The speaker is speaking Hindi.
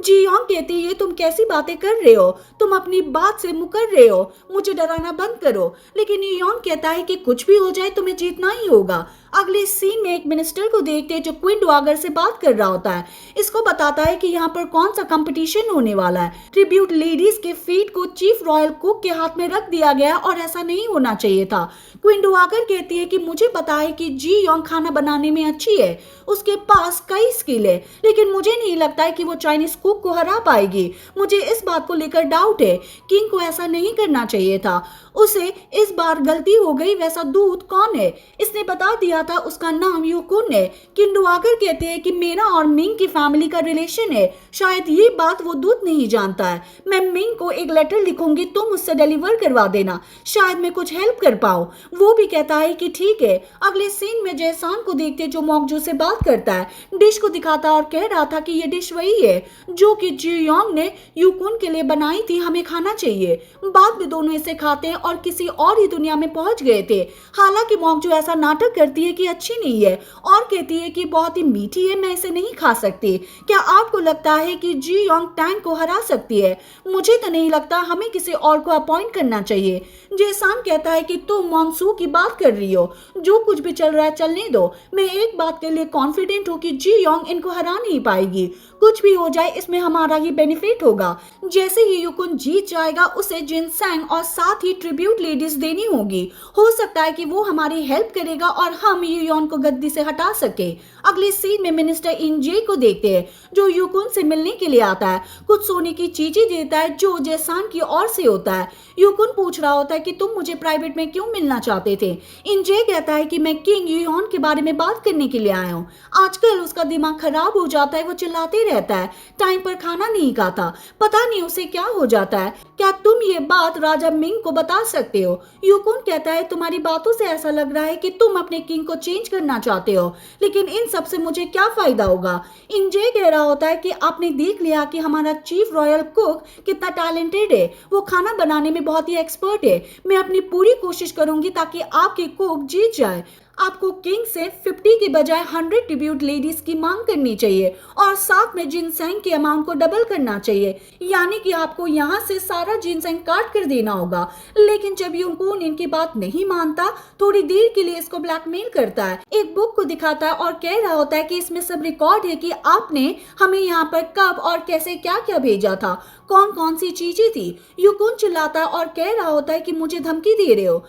जी योंग कहती है ये तुम कैसी बातें कर रहे हो, तुम अपनी बात से मुकर रहे हो, मुझे डराना बंद करो। लेकिन ये योंग कहता है कि कुछ भी हो जाए तुम्हें जीतना ही होगा। अगले सीन में एक मिनिस्टर को देखते हैं जो क्वीन डुआगर से बात कर रहा होता है। इसको बताता है कि यहाँ पर कौन सा कंपटीशन होने वाला है। ट्रिब्यूट लेडीज के फीट को चीफ रॉयल कुक के हाथ में रख दिया गया और ऐसा नहीं होना चाहिए था। क्वीन डुआगर कहती है कि मुझे पता है कि जी योंग खाना बनाने में अच्छी है, उसके पास कई स्किल है, लेकिन मुझे नहीं लगता है कि वो चाइनीज कुक को हरा पाएगी। मुझे इस बात को लेकर डाउट है। किंग को ऐसा नहीं करना चाहिए था, उसे इस बार गलती हो गई। वैसा दूत कौन है? इसने बता दिया था उसका नाम यूकुन है। किंग डुआगर कहते हैं कि मेरा और मिंग की फैमिली का रिलेशन है, शायद ये बात वो दूत नहीं जानता है। मैं मिंग को एक लेटर लिखूंगी, तुम उससे डिलीवर करवा देना, शायद मैं कुछ हेल्प कर पाऊं। वो भी कहता है कि ठीक है। अगले सीन में जयसान को देखते जो मॉन्गजू से बात करता है, डिश को दिखाता और कह रहा था कि ये डिश वही है जो कि जी योंग ने यूकुन के लिए बनाई थी, हमें खाना चाहिए। बाद में दोनों इसे खाते हैं और किसी और ही दुनिया में पहुंच गए थे। हालांकि मॉन्गजू ऐसा नाटक करती है कि अच्छी नहीं है और कहती है कि बहुत ही मीठी है, मैं इसे नहीं खा सकती। क्या आपको लगता है कि जी योंग टैंग को हरा सकती है? मुझे तो नहीं लगता, हमें किसी और को अपॉइंट करना चाहिए। जेसान कहता है कि तुम मॉन्सू की बात कर रही हो, जो कुछ भी चल रहा है चलने दो। मैं एक बात के लिए कॉन्फिडेंट हूँ कि जी योंग इनको हरा नहीं पाएगी। कुछ भी हो जाए इसमें हमारा ही बेनिफिट होगा। जैसे ही यूकुन जीत जाएगा उसे जिनसैंग और साथ ही ट्रिब्यूट लेडीज देनी होगी। हो सकता है कि वो हमारी हेल्प करेगा और हम यूयोन को गद्दी से हटा सके। अगले सीन में मिनिस्टर इंजे को देखते हैं जो यूकुन से मिलने के लिए आता है। कुछ सोने की चीजें देता है जो जेसान की ओर से होता है। यूकुन पूछ रहा होता है कि तुम मुझे प्राइवेट में क्यों मिलना चाहते थे। इंजे कहता है कि मैं किंग यूयोन के बारे में बात करने के लिए आया हूँ। आजकल उसका दिमाग खराब हो जाता है, वो चिल्लाते रहता है, टाइम पर खाना नहीं खाता, पता नहीं उसे क्या हो जाता है। क्या तुम ये बात राजा मिंग को बता सकते हो? यूकुन कहता है तुम्हारी बातों से ऐसा लग रहा है कि तुम अपने किंग को चेंज करना चाहते हो, लेकिन इन सब से मुझे क्या फायदा होगा। इंजे कह रहा होता है कि आपने देख लिया कि हमारा चीफ रॉयल कुक कितना टैलेंटेड है, वो खाना बनाने में बहुत ही एक्सपर्ट है। मैं अपनी पूरी कोशिश करूंगी ताकि आपकी कुक जीत जाए। आपको किंग से 50 के बजाय 100 ट्रिब्यूट लेडीज की मांग करनी चाहिए और साथ में जिनसेंग के अमाउंट को डबल करना चाहिए, यानी कि आपको यहाँ से सारा जिनसेंग काट कर देना होगा। लेकिन जब यूकुन इनकी बात नहीं मानता, थोड़ी देर के लिए इसको ब्लैकमेल करता है, एक बुक को दिखाता है और कह रहा होता है कि इसमें सब रिकॉर्ड है कि आपने हमें यहाँ पर कब और कैसे क्या क्या भेजा था, कौन कौन सी चीजें थी। यूकुन चिल्लाता है और कह रहा होता है कि मुझे धमकी दे रहे हो।